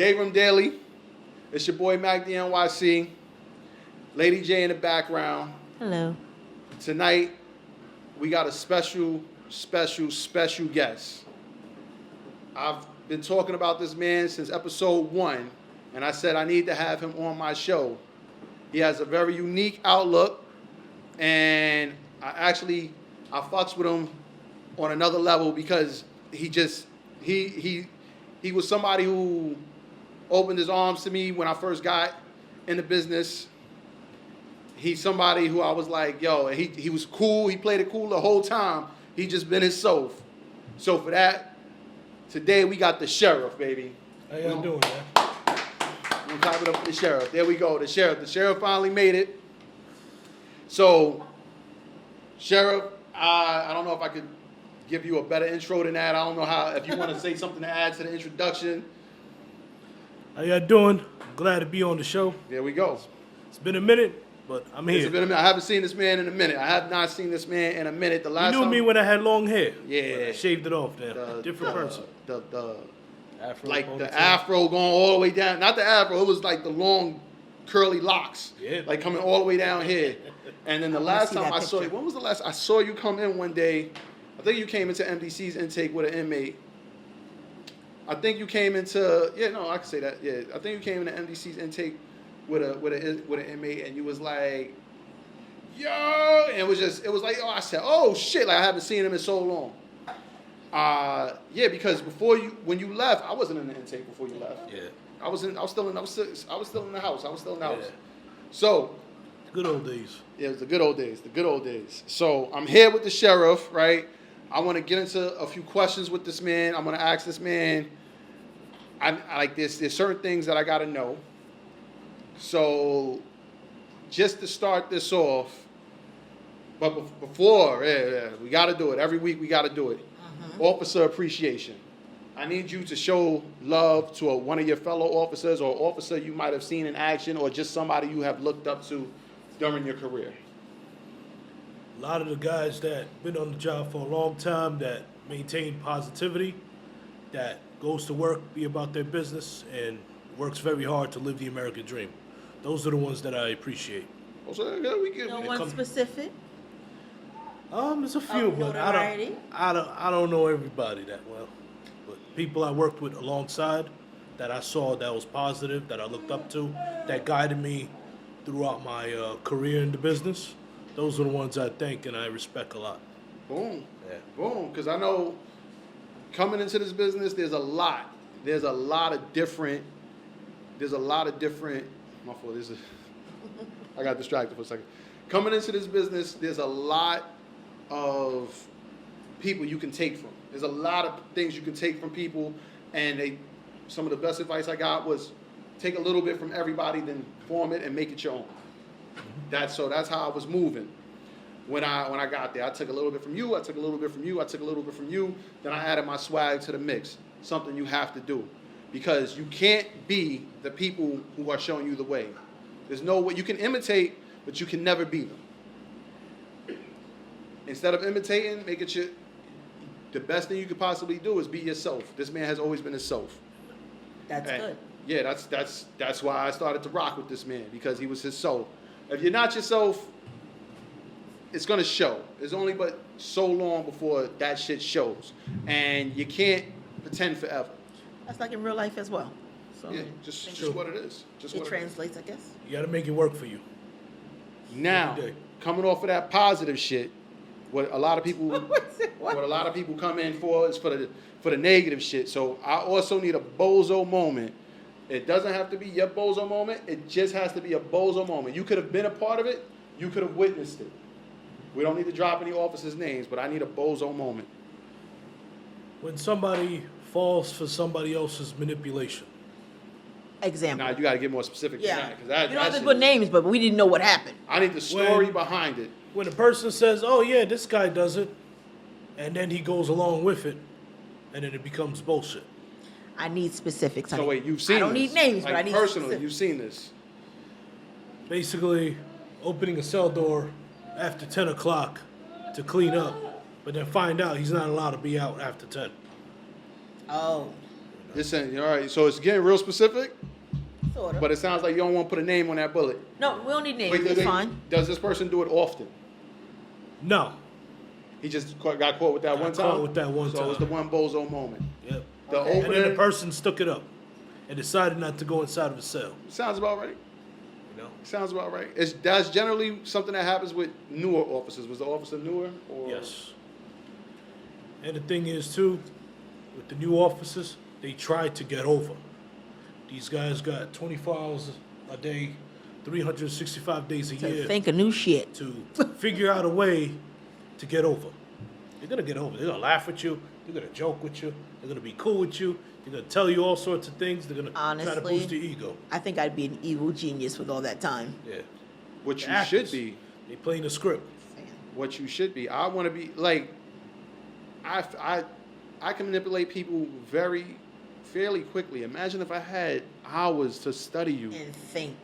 Dayroom Daily. It's your boy Mac the NYC. Lady J in the background. Hello. Tonight, we got a special guest. I've been talking about this man since episode 1, and I said I need to have him on my show. He has a very unique outlook, and I fucks with him on another level because he was somebody who opened his arms to me when I first got in the business. He's somebody who I was like, yo, and he was cool. He played it cool the whole time. He just been himself. So for that, today we got the sheriff, baby. How y'all doing, man? I'm gonna clap it up for the sheriff. There we go, the sheriff. The sheriff finally made it. So, sheriff, I don't know if I could give you a better intro than that. I don't know if you want to say something to add to the introduction. How y'all doing? Glad to be on the show. There we go. It's been a minute, but I'm here. It's been a minute. I haven't seen this man in a minute. I have not seen this man in a minute. The last You knew time, me when I had long hair. Yeah. But I shaved it off now. Different person. The Afro like the ponytail. afro going all the way down. Not the afro. It was like the long curly locks. Yeah. Like coming all the way down here. And then the last see time that I saw you, picture. when was the last I saw you come in one day? I think you came into MDC's intake with an inmate. I think you came into I can say that. Yeah, I think you came into MDC's intake with an inmate, and you was like, yo, and it was like, oh, I said, oh shit, like I haven't seen him in so long. Because when you left, I wasn't in the intake before you left. Yeah. I was still in the house. I was still in the house. Yeah. So, Good old days. yeah, it was the good old days. So I'm here with the sheriff, right? I want to get into a few questions with this man. I'm going to ask this man. I like this. There's certain things that I got to know. So, just to start this off, but before, we got to do it. Every week we got to do it. Officer appreciation. I need you to show love to one of your fellow officers or officer you might have seen in action or just somebody you have looked up to during your career. A lot of the guys that been on the job for a long time that maintain positivity, that goes to work, be about their business, and works very hard to live the American dream. Those are the ones that I appreciate. So, yeah, we get No it. one specific? There's a few, but notoriety? I don't know everybody that well. But people I worked with alongside that I saw that was positive, that I looked up to, that guided me throughout my career in the business, those are the ones I thank and I respect a lot. Boom. Yeah. Boom. Because I know coming into this business, there's a lot of different, my fault, I got distracted for a second. Coming into this business, there's a lot of people you can take from. There's a lot of things you can take from people, and some of the best advice I got was take a little bit from everybody, then form it and make it your own. That's how I was moving. When I got there, I took a little bit from you, I took a little bit from you, I took a little bit from you, then I added my swag to the mix. Something you have to do. Because you can't be the people who are showing you the way. There's no way. You can imitate, but you can never be them. Instead of imitating, the best thing you could possibly do is be yourself. This man has always been himself. That's good. Yeah, that's why I started to rock with this man, because he was his soul. If you're not yourself, it's gonna show. There's only but so long before that shit shows, and you can't pretend forever. That's like in real life as well. So Yeah, just what it is. Just it what translates, I guess. You got to make it work for you. Now, Every day. coming off of that positive shit, what a lot of people come in for is for the negative shit. So I also need a bozo moment. It doesn't have to be your bozo moment. It just has to be a bozo moment. You could have been a part of it. You could have witnessed it. We don't need to drop any officers' names, but I need a bozo moment. When somebody falls for somebody else's manipulation. Example. Now you got to get more specific Yeah. than that, 'cause that You don't have to shit put is- names, but we didn't know what happened. I need the story When- behind it. When a person says, oh yeah, this guy does it, and then he goes along with it, and then it becomes bullshit. I need specifics. So honey. wait, you've seen I don't this. need names, Like, but I need personally, specifics. you've seen this. Basically, opening a cell door after 10 o'clock to clean up, but then find out he's not allowed to be out after 10. Oh. You're saying, all right, so it's getting real specific, Sort of. but it sounds like you don't want to put a name on that bullet. No, we don't need names. Wait, It's fine. does this person do it often? No. He just got caught with that Got one caught time? with that one So it was time. the one bozo moment. Yep. The Okay. And then the opening person stuck it up and decided not to go inside of a cell. sounds about right. You know. Sounds about right. That's generally something that happens with newer officers. Was the officer newer? Or? Yes. And the thing is too, with the new officers, they try to get over. These guys got 24 hours a day, 365 days a To year think of new shit. to figure out a way to get over. They're gonna get over. They're gonna laugh with you. They're gonna joke with you. They're gonna be cool with you. They're gonna tell you all sorts of things. They're gonna try to Honestly, boost your ego. I think I'd be an evil genius with all that time. Yeah. What The you actors, should be. They playing the script. What you should be. I want to be like. I can manipulate people fairly quickly. Imagine if I had hours to study you. And think,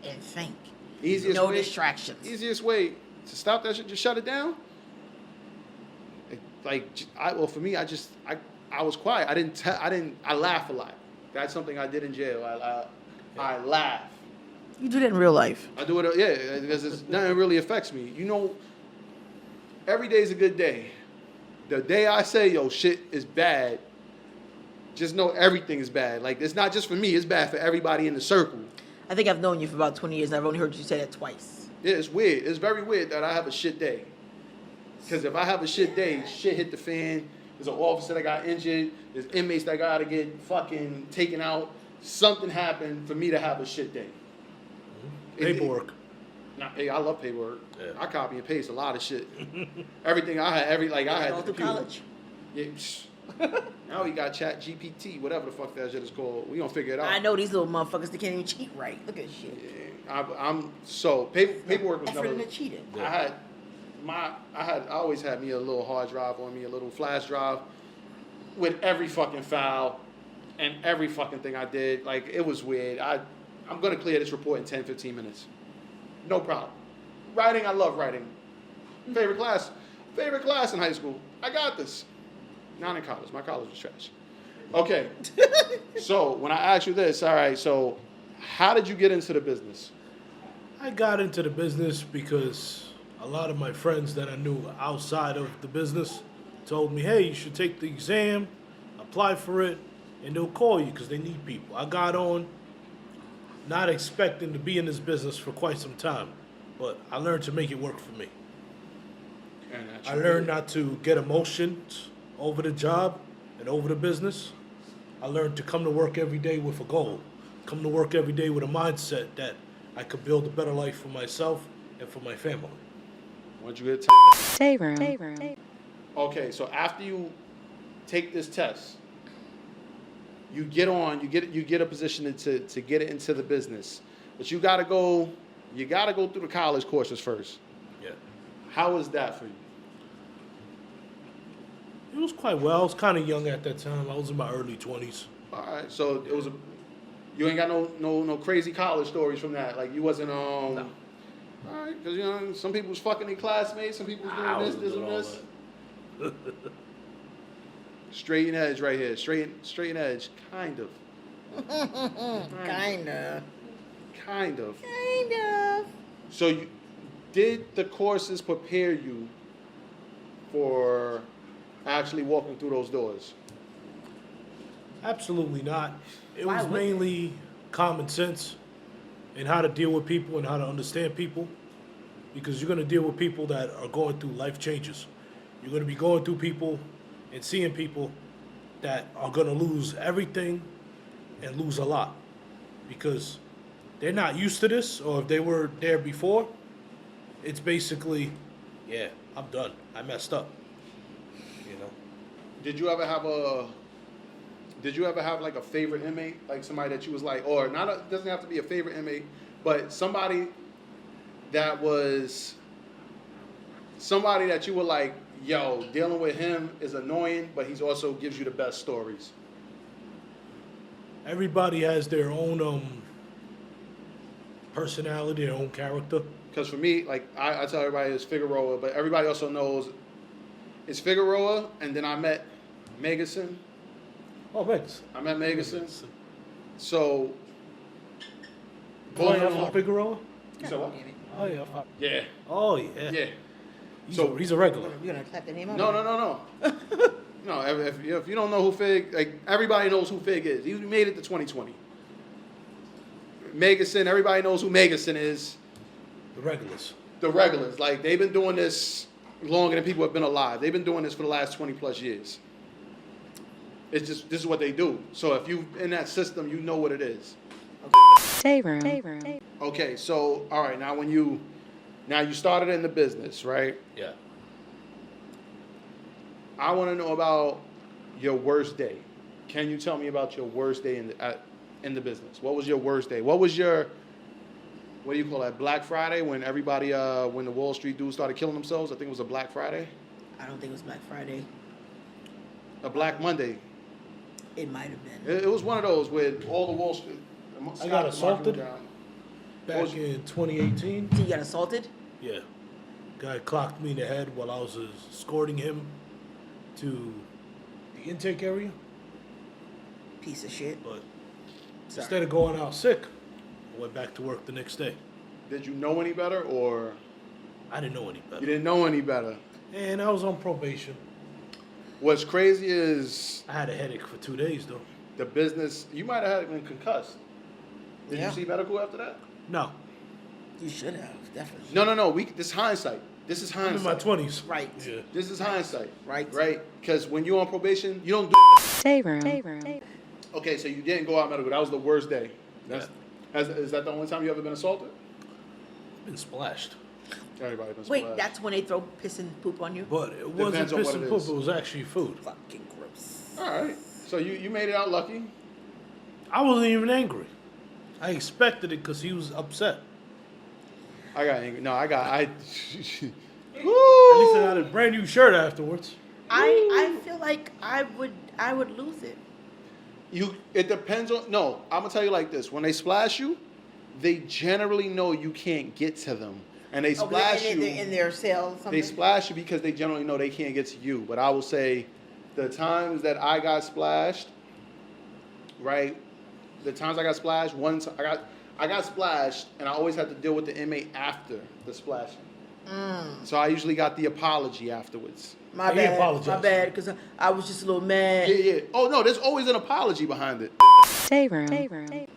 and think. Easiest No way, distractions. Easiest way to stop that shit, just shut it down. Well, for me, I was quiet. I laugh a lot. That's something I did in jail. I laugh. You do that in real life. I do it, yeah, because nothing really affects me. You know, every day's a good day. The day I say, yo, shit is bad, just know everything is bad. Like, it's not just for me, it's bad for everybody in the circle. I think I've known you for about 20 years, and I've only heard you say that twice. Yeah, it's weird. It's very weird that I have a shit day. Because if I have a shit day, shit hit the fan. There's an officer that got injured. There's inmates that got to get fucking taken out. Something happened for me to have a shit day. Paperwork. Hey, I love paperwork. Yeah. I copy and paste a lot of shit. Everything I had, I had All the through computer. college. Yeah. Now we got Chat GPT, whatever the fuck that shit is called. We gonna figure it out. I know these little motherfuckers, they can't even cheat right. Look at this shit. Yeah, I'm so paperwork was Effort never. in the cheating. I always had me a little hard drive on me, a little flash drive, with every fucking file, and every fucking thing I did. Like, it was weird. I'm gonna clear this report in 10, 15 minutes. No problem. Writing, I love writing. Favorite class in high school. I got this. Not in college. My college was trash. Okay. So when I ask you this, all right, so how did you get into the business? I got into the business because a lot of my friends that I knew outside of the business told me, hey, you should take the exam, apply for it, and they'll call you because they need people. I got on not expecting to be in this business for quite some time, but I learned to make it work for me. I learned not to get emotions over the job and over the business. I learned to come to work every day with a goal, come to work every day with a mindset that I could build a better life for myself and for my family. Once you get Day room. okay, so after you take this test, you get a position to get it into the business, but you gotta go through the college courses first. Yeah. How was that for you? It was quite well. I was kind of young at that time. I was in my early 20s. All right, so you ain't got no crazy college stories from that. Like, you wasn't No. All right, because some people was fucking their classmates, some people was doing I this, wasn't and doing all this. Straight and edge right here. Straight and edge, kind of. Kinda. Kind of. Kind of. So did the courses prepare you for actually walking through those doors? Absolutely not. It Why was would they? mainly common sense and how to deal with people and how to understand people. Because you're going to deal with people that are going through life changes. You're going to be going through people and seeing people that are going to lose everything and lose a lot. Because they're not used to this, or if they were there before, it's basically, yeah, I'm done. I messed up. You know? Did you ever have like a favorite inmate, like somebody that you was like, or not? It doesn't have to be a favorite inmate, but somebody that you were like, yo, dealing with him is annoying, but he's also gives you the best stories. Everybody has their own personality, their own character. Because for me, like I tell everybody it's Figueroa, but everybody also knows it's Figueroa, and then I met Megason, Oh, Megs. I'm at Megason. So, Boy, both of I'm them from are. Figueroa. You said what? Oh yeah. Yeah. Oh yeah. Yeah. He's a regular. You gonna clap the name out? No. No, if you don't know who Fig, like everybody knows who Fig is. He made it to 2020. Megason, everybody knows who Megason is. The regulars. The regulars, like they've been doing this longer than people have been alive. They've been doing this for the last 20 plus years. It's just this is what they do. So if you in that system, you know what it is. Day room. Okay, so all right, now you started in the business, right? Yeah. I want to know about your worst day. Can you tell me about your worst day in the business? What was your worst day? What was your, what do you call that, Black Friday, when everybody, when the Wall Street dudes started killing themselves? I think it was a Black Friday. I don't think it was Black Friday. A Black Monday. It might have been. It was one of those with all the Wall Street. I got assaulted Down. back in 2018. So you got assaulted? Yeah. Guy clocked me in the head while I was escorting him to the intake area. Piece of shit. But Sorry. instead of going out sick, I went back to work the next day. Did you know any better, or I didn't know any you better. didn't know any better? And I was on probation. What's crazy is I had a headache for 2 days though. the business. You might have been concussed. Did Yeah. you see medical after that? No. You should have, definitely. No. This is hindsight. This is I'm in my hindsight. 20s. Right. Yeah. This is hindsight. Right. Right? Because when you're on probation, you don't do. Day room. Okay, so you didn't go out medical. That was the worst day. Is that the only time you ever been assaulted? Been splashed. Everybody been Wait, splashed. that's when they throw piss and poop on you? But it Depends wasn't on piss what and it poop, is. it was actually food. Fucking gross. All right. So you made it out lucky. I wasn't even angry. I expected it because he was upset. I got angry. No, I. At least I had a brand new shirt afterwards. I feel like I would lose it. It depends on. No, I'm gonna tell you like this. When they splash you, they generally know you can't get to them, and they splash you. in their cell. Something. They splash you because they generally know they can't get to you. But I will say, the times that I got splashed, right? The times I got splashed, I got splashed, and I always had to deal with the inmate after the splashing. So I usually got the apology afterwards. My He bad. apologized. My bad, because I was just a little mad. Yeah. Oh no, there's always an apology behind it. Day room.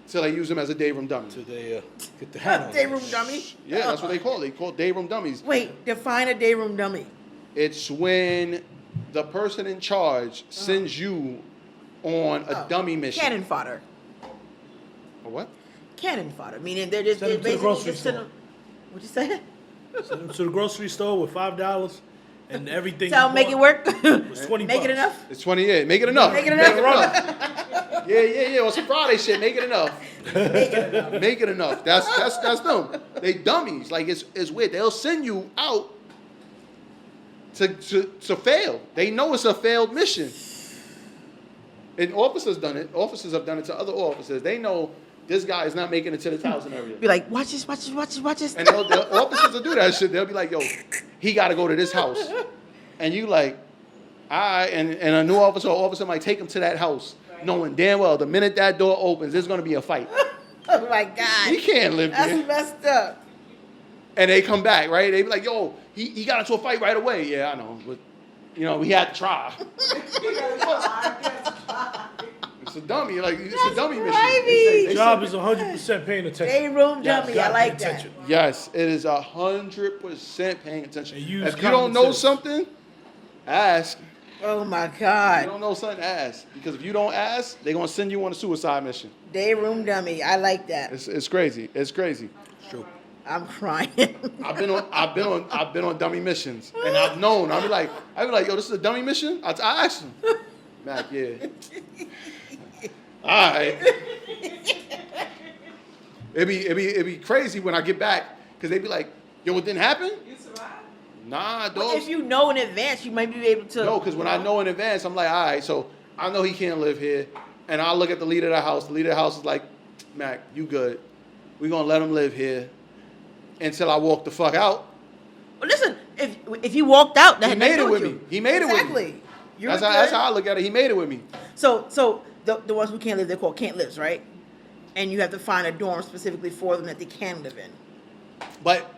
So they use them as a day room dummy. So they get the hat on. Day room dummy. Yeah, that's what they call it. They call it day room dummies. Wait, define a day room dummy. It's when the person in charge sends you on a dummy mission. Cannon fodder. A what? Cannon fodder. Meaning they're just Send them to the basically grocery just send store. them. What'd you say? Send them to the grocery store with $5 and everything. So you make it bought work. was $20. Make it enough. It's 28. Make it enough. Make it enough. Yeah. On some Friday shit, make it enough. Make it enough. That's them. They dummies. Like it's weird. They'll send you out to fail. They know it's a failed mission. And officers done it. Officers have done it to other officers. They know this guy is not making it to the Towson area. Be like, watch this, watch this, watch this, watch this. And the officers will do that shit. They'll be like, yo, he got to go to this house. And you like, all right. And a new officer might take him to that house, knowing damn well the minute that door opens, there's going to be a fight. Oh my God. He can't live That's there. messed up. And they come back, right? They be like, yo, he got into a fight right away. Yeah, I know. But, we had to try. It's a dummy. Like, it's a dummy mission. Crazy. They Job said- is 100% paying attention. Day room Yeah, dummy. gotta I pay like that. attention. Yes, it is 100% paying attention. And use If you don't know common sense. something, ask. Oh my If you God. don't know something, ask. Because if you don't ask, they're gonna send you on a suicide mission. Day room dummy. I like that. It's crazy. It's crazy. It's true. I'm crying. I've been on dummy missions, and I've known. I'll be like, yo, this is a dummy mission. I asked him, Mac, yeah. All right. It'd be crazy when I get back because they'd be like, yo, it didn't happen. You survived? Nah, But dog. if you know in advance, you might be able to. No, because when I know in advance, I'm like, all right, so I know he can't live here. And I look at the leader of the house. The leader of the house is like, Mac, you good. We're going to let him live here until I walk the fuck out. Well, listen, if you walked out, that He had made nothing it to with do me. He made it with me. Exactly. You're That's how I good. look at it. He made it with me. So the ones who can't live, they're called can't lives, right? And you have to find a dorm specifically for them that they can live in. But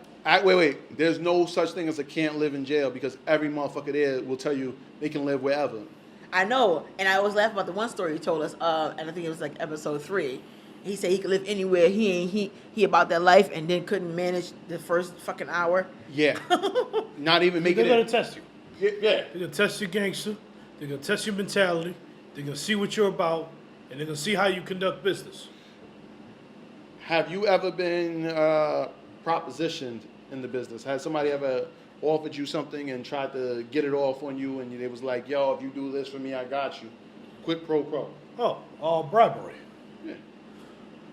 wait. There's no such thing as a can't live in jail because every motherfucker there will tell you they can live wherever. I know, and I always laugh about the one story he told us, and I think it was like episode 3. He said he could live anywhere. He about that life, and then couldn't manage the first fucking hour. Yeah. Not even making They're gonna it. test you. Yeah. They're gonna test your gangster. They're gonna test your mentality. They're gonna see what you're about, and they're gonna see how you conduct business. Have you ever been propositioned in the business? Has somebody ever offered you something and tried to get it off on you, and it was like, yo, if you do this for me, I got you. Quid pro quo. Oh, bribery. Yeah.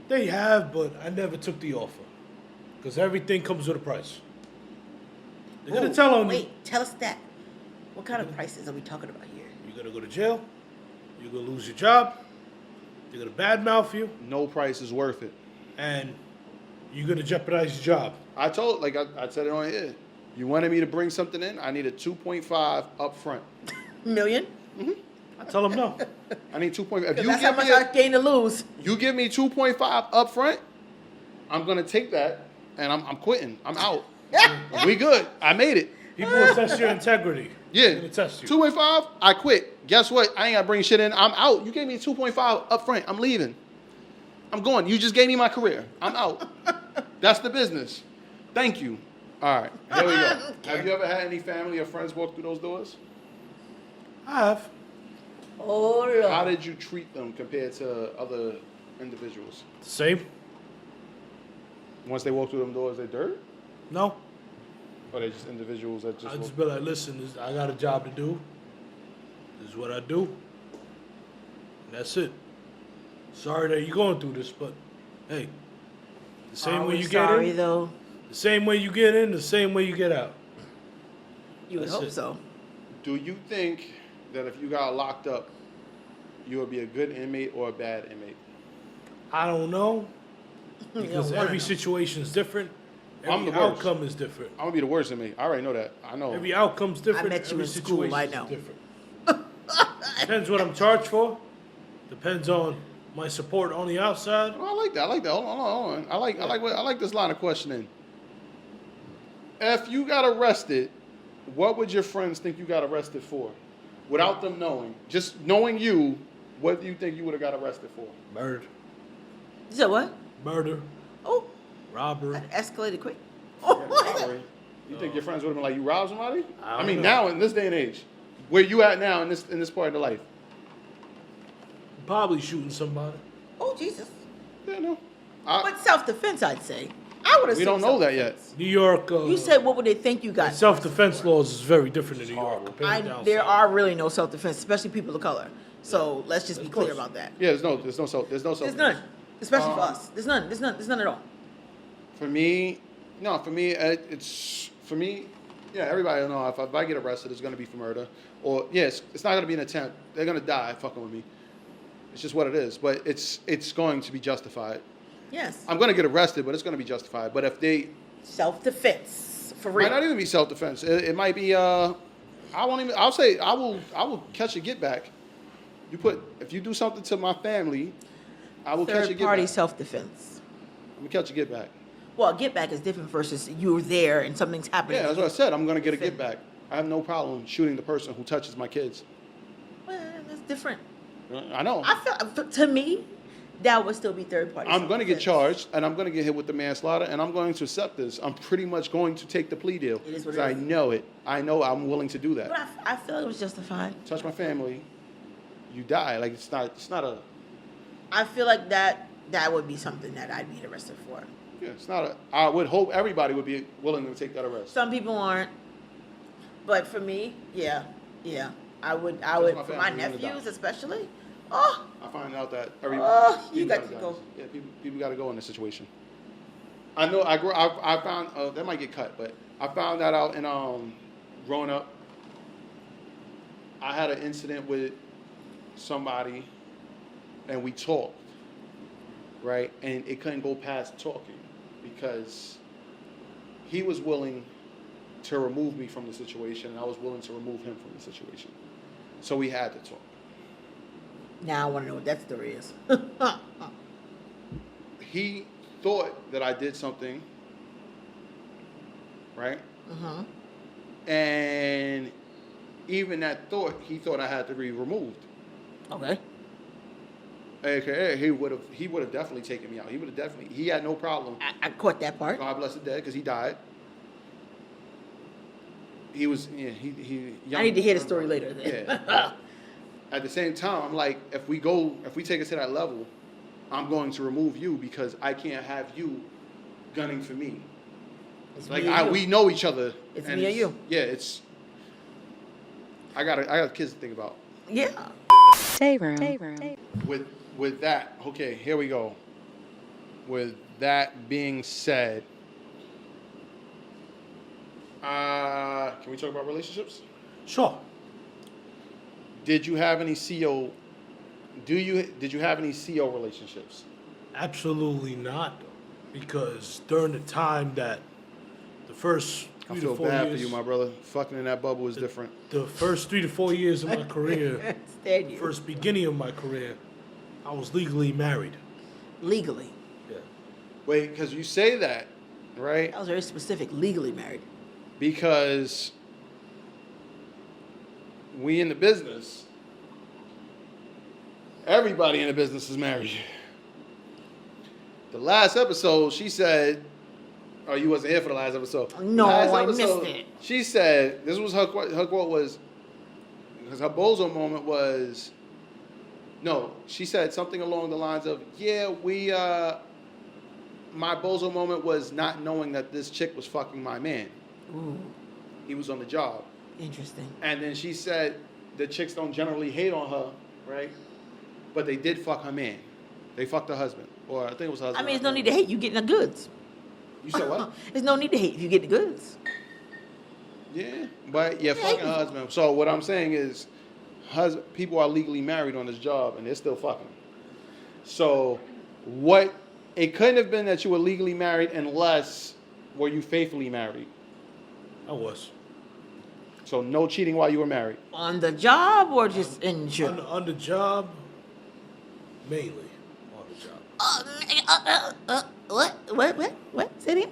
They have, but I never took the offer. Because everything comes with a price. They're going to tell on you. Wait, tell us that. What kind of prices are we talking about here? You're going to go to jail. You're going to lose your job. They're going to badmouth you. No price is worth it. And you're going to jeopardize your job. I told, like I said it on here. You wanted me to bring something in? I need a 2.5 up front. Million? I tell them no. I need 2.5. If you That's how give much me I gain to lose. you give me 2.5 up front, I'm gonna take that and I'm quitting. I'm out. We good. I made it. People will test your integrity. Yeah. They're going to test you. 2.5, I quit. Guess what? I ain't gotta bring shit in. I'm out. You gave me 2.5 up front. I'm leaving. I'm going. You just gave me my career. I'm out. That's the business. Thank you. All right. Here we go. Have you ever had any family or friends walk through those doors? I have. Oh, Lord. How did you treat them compared to other individuals? Same? Once they walk through them doors, they dirt? No. Or they just individuals that just I just walk? be like, listen, I got a job to do. This is what I do. And that's it. Sorry that you're going through this, but hey, the same Are way we you get sorry, in, though? the same way you get in, the same way you get out. You would That's hope it. so. Do you think that if you got locked up, you would be a good inmate or a bad inmate? I don't know You because don't wanna every know. situation is different. I'm Every the worst. outcome is different. I'm gonna be the worst inmate. I already know that. I know. Every outcome's different. met you every in school, situation I is know. different. Depends what I'm charged for. Depends on my support on the outside. Oh, I like that. I like that. Hold on. I like this line of questioning. If you got arrested, what would your friends think you got arrested for? Without them knowing. Just knowing you, what do you think you would have got arrested for? Murder. You said what? Murder. Oh, Robbery. that escalated quick. Robbery. You think your friends would have been like, you robbed somebody? I I mean, don't know. now in this day and age, where you at now in this part of the life? Probably shooting somebody. Oh, Jesus. Yeah, no. But self-defense, I'd say. I would have We don't know that yet. New York. You said what would they think you got? Self-defense laws is very different in New York. compared to down There south. are really no self-defense, especially people of color. So let's just be Of clear course. about that. Yeah, there's no self. There's none, especially for us. There's none at all. For me, no. For me, yeah, everybody will know if I get arrested, it's gonna be for murder, or yes, it's not gonna be an attempt. They're gonna die fucking with me. It's just what it is. But it's going to be justified. Yes. I'm gonna get arrested, but it's gonna be justified. But if they Self-defense, for might real. not even be self-defense. It might be. I won't even. I'll say I will catch a get back. If you do something to my family, I will catch a get Third-party back. self-defense. I'm gonna catch a get back. Well, get back is different versus you're there and something's happening. Yeah, that's what I said. I'm gonna get a Defend. get back. I have no problem shooting the person who touches my kids. Well, that's different. I know. I feel to me, that would still be third-party. I'm going to get self-defense. charged, and I'm going to get hit with the manslaughter, and I'm going to accept this. I'm pretty much going to take the plea deal. It is what 'Cause it I is. know it. I know I'm willing to do that. But I feel it was justified. Touch my family, you die. Like it's not a. I feel like that would be something that I'd be arrested for. Yeah, it's not a. I would hope everybody would be willing to take that arrest. Some people aren't, but for me, yeah, I would my for my family, I'm gonna nephews die. especially. Oh, I find out that You people got gotta to go. Yeah, people got to go in this situation. I know. I found that might get cut, but I found that out in growing up. I had an incident with somebody, and we talked, right? And it couldn't go past talking because he was willing to remove me from the situation, and I was willing to remove him from the situation. So we had to talk. Now I want to know what that story is. He thought that I did something, right? And even that thought, he thought I had to be removed. Okay. AKA, he would have definitely taken me out. He had no problem. I caught that part. God bless the dead, because he died. He was, yeah, he young. I need to hear the story later then. Yeah. At the same time, I'm like, if we take it to that level, I'm going to remove you because I can't have you gunning for me. It's Like me and you. we know each other. It's me and you. Yeah, it's. I got kids to think about. Yeah. Day room. With that, okay, here we go. With that being said, can we talk about relationships? Sure. Did you have any CO? Did you have any CO relationships? Absolutely not, because during the time that the first I 3 feel to 4 bad years, for you, my brother. Fucking in that bubble is different. the first 3 to 4 years of my career, Stand you. first beginning of my career, I was legally married. Legally. Yeah. Wait, because you say that, right? That was very specific. Legally married. Because we in the business, everybody in the business is married. The last episode, she said, oh, you wasn't here for the last episode. No, Last I missed it. She said, this was her quote was, because her bozo moment was, no, she said something along the lines of, yeah, my bozo moment was not knowing that this chick was fucking my man. Ooh, He was on the job. interesting. And then she said the chicks don't generally hate on her, right? But they did fuck her man. They fucked her husband. Or I think it was her I husband. mean, there's no need to hate. You getting the goods. You said what? There's no need to hate if you get the goods. Yeah. But yeah, fucking her husband. So what I'm saying is people are legally married on this job and they're still fucking. So it couldn't have been that you were legally married unless were you faithfully married. I was. So no cheating while you were married. On the job or just in general? On the job, mainly on the job. What? Say it again?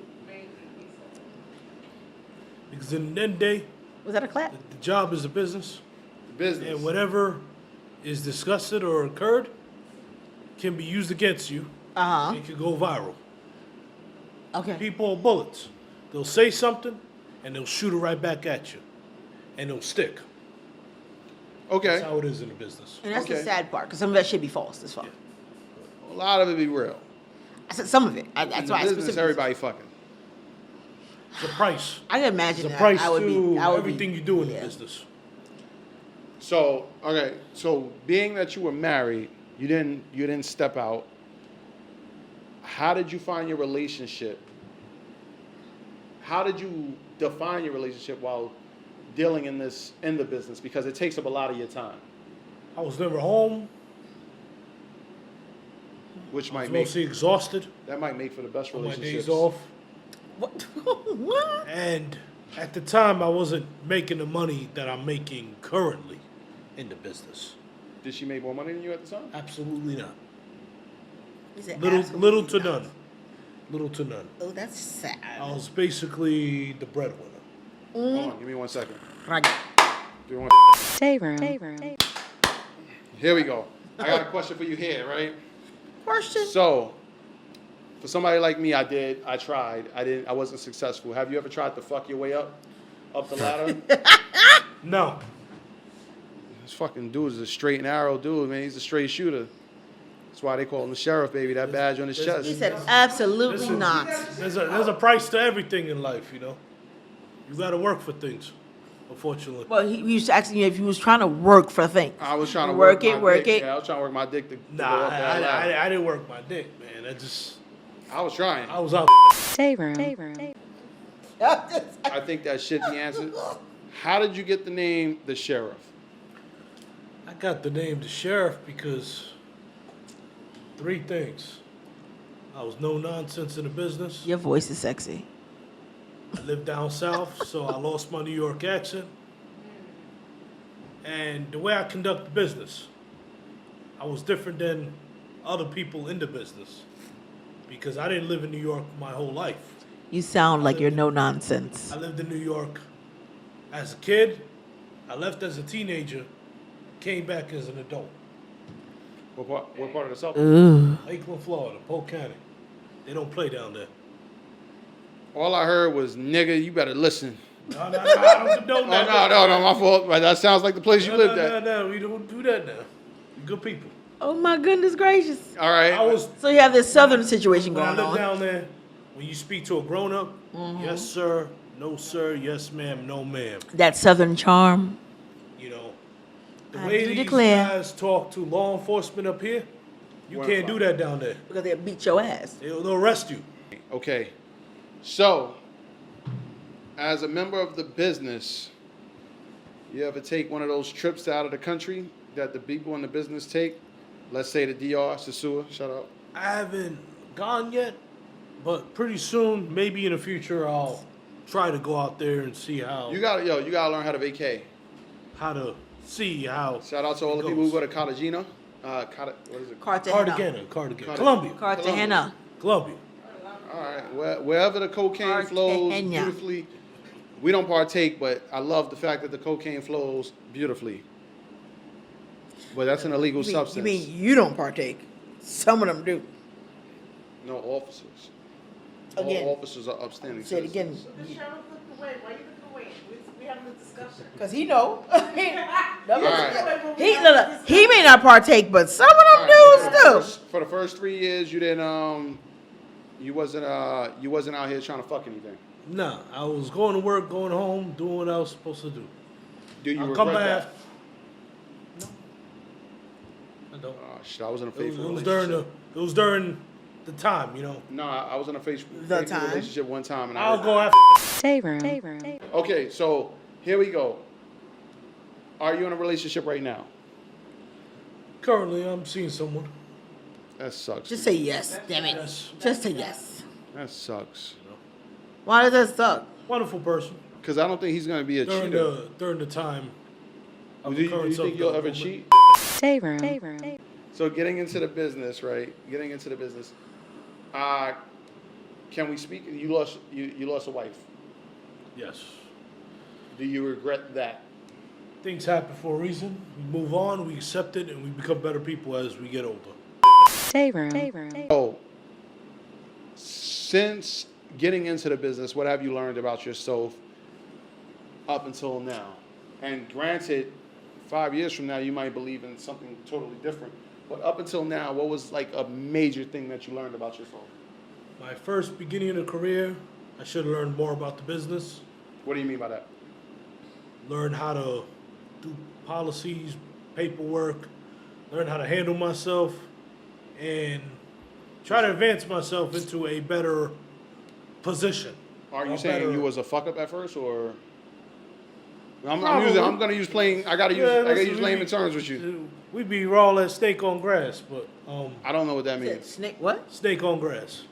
Because in the end of the day, Was that a clap? the job is a business, Business. and whatever is discussed or occurred can be used against you. Uh-huh. It could go viral. Okay. People are bullets. They'll say something, and they'll shoot it right back at you, and it'll stick. Okay. That's how it is in the business. And that's the Okay. sad part, because some of that should be false as fuck. A lot of it be real. I said some of it. In That's the why I business, specifically. everybody fucking. It's a price. I can imagine It's a that. price I would to be. I would everything be, you do in yeah. the business. So okay, so being that you were married, you didn't step out. How did you find your relationship? How did you define your relationship while dealing in the business? Because it takes up a lot of your time, I was never home. which I was might make mostly exhausted for the best on my relationships. days off. What? What? And at the time, I wasn't making the money that I'm making currently in the business. Did she make more money than you at the time? Absolutely not. He said Little absolutely to not. none. Little to none. Oh, that's sad. I was basically the breadwinner. Hold on, give me 1 second. Right. Give me one- Day room. Here we go. I got a question for you here, right? Question. So, for somebody like me, I tried. I wasn't successful. Have you ever tried to fuck your way up the ladder? No. This fucking dude is a straight and arrow dude, man. He's a straight shooter. That's why they call him the sheriff, baby. That badge on his He chest. said absolutely Listen, not. There's a price to everything in life, you know. You got to work for things, unfortunately. Well, he was asking you if you was trying to work for things. I was trying to Work work it, my work dick. it. Yeah, I was trying to work my dick to Nah, go up that ladder. I didn't work my dick, man. I was trying. I was out. Day room. I think that shit the answer. How did you get the name the sheriff? I got the name the sheriff because 3 things. I was no nonsense in the business. Your voice is sexy. I lived down south, so I lost my New York accent. And the way I conduct business. I was different than other people in the business because I didn't live in New York my whole life. You sound like you're no nonsense. I lived in New York as a kid. I left as a teenager, came back as an adult. What part of the South? Lakeland, Florida, Polk County. They don't play down there. All I heard was, nigga, you better listen. No, I don't condone that. No, my fault. But that sounds like the place you lived at. No, we don't do that now. We're good people. Oh my goodness gracious. All right. I was So you have this southern situation when I going lived on. down there. When you speak to a grown up, yes sir, no sir, yes ma'am, no ma'am. That southern charm. You know, the I way do these declare. guys talk to law enforcement up here, you What can't about? do that down there. Because they'll beat your ass. They'll arrest you. Okay. So, as a member of the business, you ever take one of those trips out of the country that the people in the business take? Let's say the DR, Sasua, shut up. I haven't gone yet, but pretty soon, maybe in the future, I'll try to go out there and see how You gotta learn how to vacay. to see how. Shout out to all the it people who goes. go to Cartagena. What is it? Cartagena. Cartagena, Columbia, Cartagena. Columbia. All right. Wherever the cocaine flows Cartagena. beautifully, we don't partake, but I love the fact that the cocaine flows beautifully. But that's an illegal substance. You mean you don't partake? Some of them do. No officers. Again. All officers are upstanding Say it again. citizens. The sheriff looked away. Why you look away? We having a discussion. Cause he know. right. He may not partake, but some of them All right, dudes do. For the first 3 years, you didn't you wasn't out here trying to fuck anything. Nah, I was going to work, going home, doing what I was supposed to do. Do you I'll regret come that? back. No, I don't. Oh shit, I was in a It was, faithful it was relationship. during the time, you know. No, I was in a faithful time? relationship one time, and I'll I go after. Day room. Okay, so here we go. Are you in a relationship right now? Currently, I'm seeing someone. That sucks. Just say yes, damn it. Yes. Just say yes. That sucks. Why does that suck? Wonderful person. Because I don't think he's gonna be a cheater. During the time. Of Do the current you think you'll ever moment. cheat? Day room. So getting into the business, right? Getting into the business. Can we speak? You lost a wife. Yes. Do you regret that? Things happen for a reason. We move on, we accept it, and we become better people as we get older. Day room. So, since getting into the business, what have you learned about yourself up until now? And granted, 5 years from now, you might believe in something totally different. But up until now, what was like a major thing that you learned about yourself? My first beginning of the career, I should have learned more about the business, What do you mean by that? learn how to do policies, paperwork, learn how to handle myself, and try to advance myself into a better position. Are you Or saying better- you was a fuck up at first, or I'm Probably. gonna use plain. I gotta use listen, layman terms with you. We be raw as steak on grass, but I don't know what that means. Snake, what? steak on grass.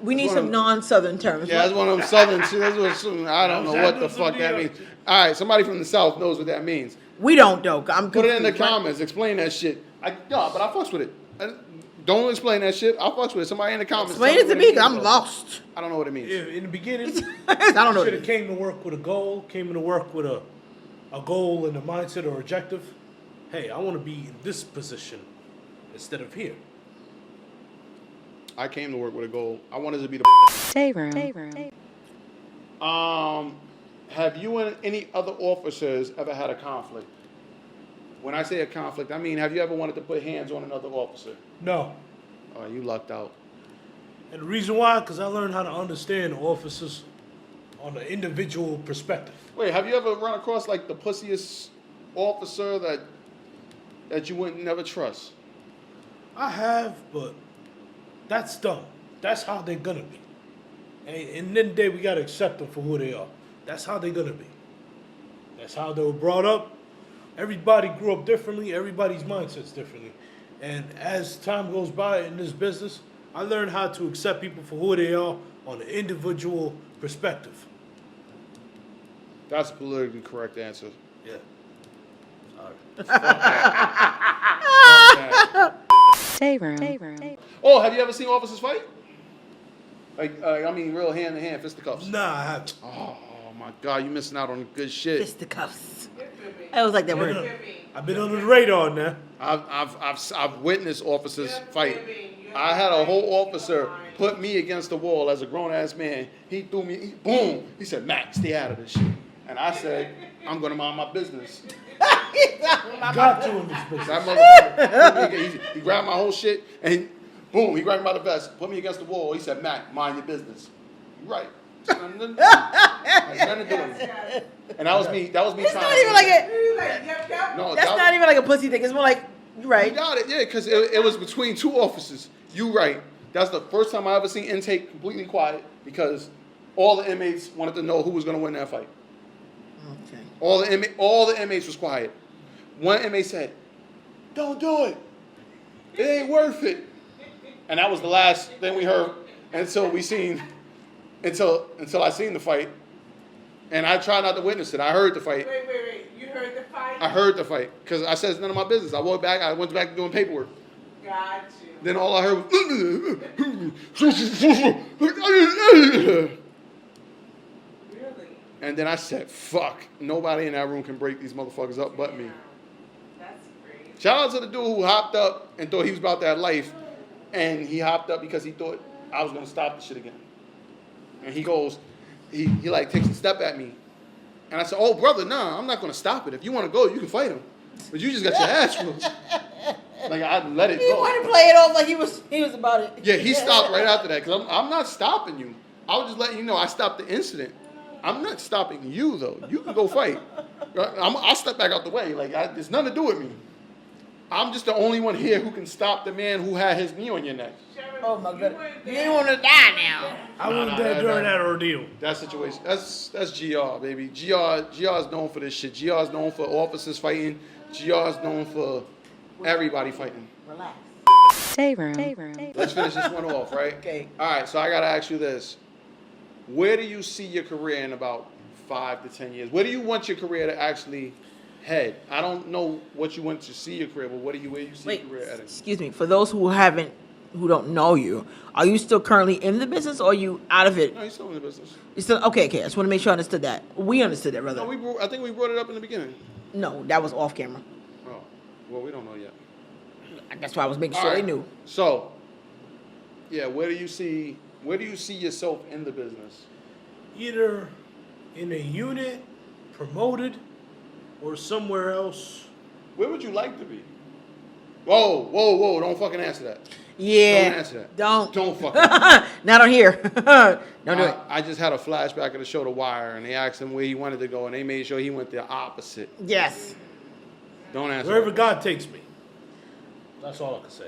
We need one some of- non-southern terms. Yeah, that's one of them southern shit. That's what I don't know what the fuck that means. All right, somebody from the south knows what that means. We don't though. I'm Put it in the confused. comments. Explain that shit. But I fucks with it. Don't explain that shit. I fucks with it. Somebody in the comments. Explain tell it to what me, means, cause I'm though. lost. I don't know what it means. In the beginning, I don't know. should have came to work with a goal, came to work with a goal and a mindset or objective. Hey, I want to be in this position instead of here. I came to work with a goal. I wanted to be the. Day room. Have you and any other officers ever had a conflict? When I say a conflict, I mean, have you ever wanted to put hands on another officer? No. Oh, you lucked out. And the reason why, because I learned how to understand officers on an individual perspective. Wait, have you ever run across like the pussiest officer that you wouldn't never trust? I have, but that's dumb. That's how they're going to be. And then day we got to accept them for who they are. That's how they're going to be. That's how they were brought up. Everybody grew up differently. Everybody's mindset's differently. And as time goes by in this business, I learned how to accept people for who they are on an individual perspective. That's a politically correct answer. Yeah. Sorry. Day room. Oh, have you ever seen officers fight? Like, I mean, real hand to hand fisticuffs. Nah, I haven't. Oh my God, you missing out on good shit. Fisticuffs. I was like that I've word. been- I've been under the radar now. I've witnessed officers fight. I had a whole officer put me against the wall as a grown ass man. He threw me, boom. He said, "Max, stay out of this shit." And I said, "I'm gonna mind my business." Got to in this business. That motherfucker, he grabbed my whole shit and boom, he grabbed me by the vest, put me against the wall. He said, "Mac, mind your business." You right. Nothing to do. Nothing to do with it. And that was me. That was me It's trying. not even like a. No, That's that- not even like a pussy thing. It's more like you You right. got it, yeah, because it was between two officers. You right. That's the first time I ever seen intake completely quiet because all the inmates wanted to know who was going to win that fight. Okay. All the inmates was quiet. One inmate said, "Don't do it. It ain't worth it." And that was the last thing we heard until I seen the fight. And I tried not to witness it. I heard the fight. Wait. You heard the fight? I heard the fight because I said it's none of my business. I went back to doing paperwork. Got you. Then all I heard was, Really? and then I said, "Fuck! Nobody in that room can break these motherfuckers up but me." That's crazy. Shout out to the dude who hopped up and thought he was about that life, and he hopped up because he thought I was gonna stop the shit again. And he goes, he like takes a step at me, and I said, "Oh brother, nah, I'm not gonna stop it. If you want to go, you can fight him, but you just got your ass whooped." Like I let it He go. wanted to play it off like he was about it. Yeah, he stopped right after that because I'm not stopping you. I was just letting you know I stopped the incident. I'm not stopping you though. You can go fight. I'll step back out the way. Like there's nothing to do with me. I'm just the only one here who can stop the man who had his knee on your neck. Sharon, Oh my you god. weren't You there. didn't want to die now. I wasn't there during that ordeal. That situation. That's GR, baby. GR is known for this shit. GR is known for officers fighting. GR is known for everybody fighting. Relax. Day room. Let's finish this one off, right? Okay. All right, so I got to ask you this. Where do you see your career in about 5 to 10 years? Where do you want your career to actually head? I don't know what you want to see your career, but where you see Wait, your career heading? excuse me. For those who don't know you, are you still currently in the business or are you out of it? No, he's still in the business. You still okay? I just want to make sure I understood that. We understood that, brother. No, I think we brought it up in the beginning. No, that was off camera. Oh, well, we don't know yet. That's why I was making All sure right. they knew. So, yeah, where do you see yourself in the business? Either in a unit, promoted, or somewhere else. Where would you like to be? Whoa! Don't fucking answer that. Yeah. Don't answer that. Don't. Don't fucking. Not on here. Don't do it. I just had a flashback of the show The Wire, and they asked him where he wanted to go, and they made sure he went the opposite. Yes. Don't answer. Wherever that. God takes me. That's all I can say.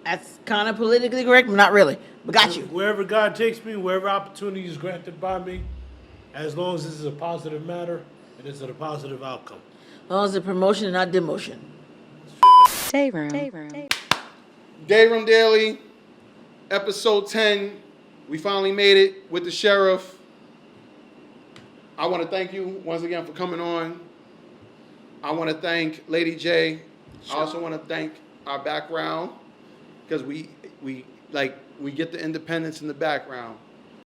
That's kind of politically correct, but not really. But got you. Wherever God takes me, wherever opportunity is granted by me, as long as this is a positive matter, it is a positive outcome. As long as it's promotion and not demotion. Day room. Day Room Daily, episode 10. We finally made it with the sheriff. I want to thank you once again for coming on. I want to thank Lady J. I also want to thank our background because we get the independence in the background.